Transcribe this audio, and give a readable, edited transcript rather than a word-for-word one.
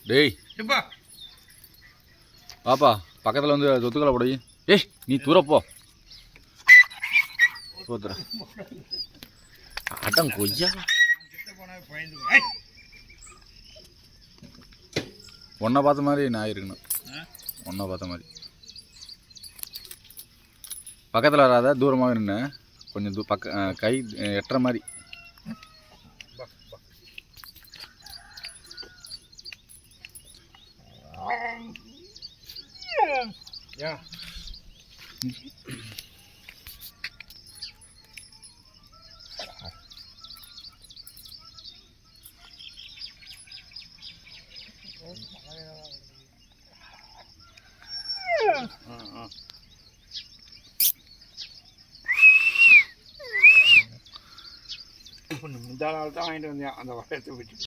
டேய் பாப்பா பக்கத்தில் வந்து சொத்துக்களை போட. ஏய் நீ தூரப்போ தோத்துற அடம் கொய்யா. ஒன்றை பார்த்த மாதிரி நான் இருக்கணும். ஒன்றை பார்த்த மாதிரி பக்கத்தில் வராத தூரமாக நின்று கொஞ்சம் கை எட்டுற மாதிரி. முந்தா நாள் தான் வாங்கிட்டு வந்தேன் அந்த வளையத்தை வச்சு.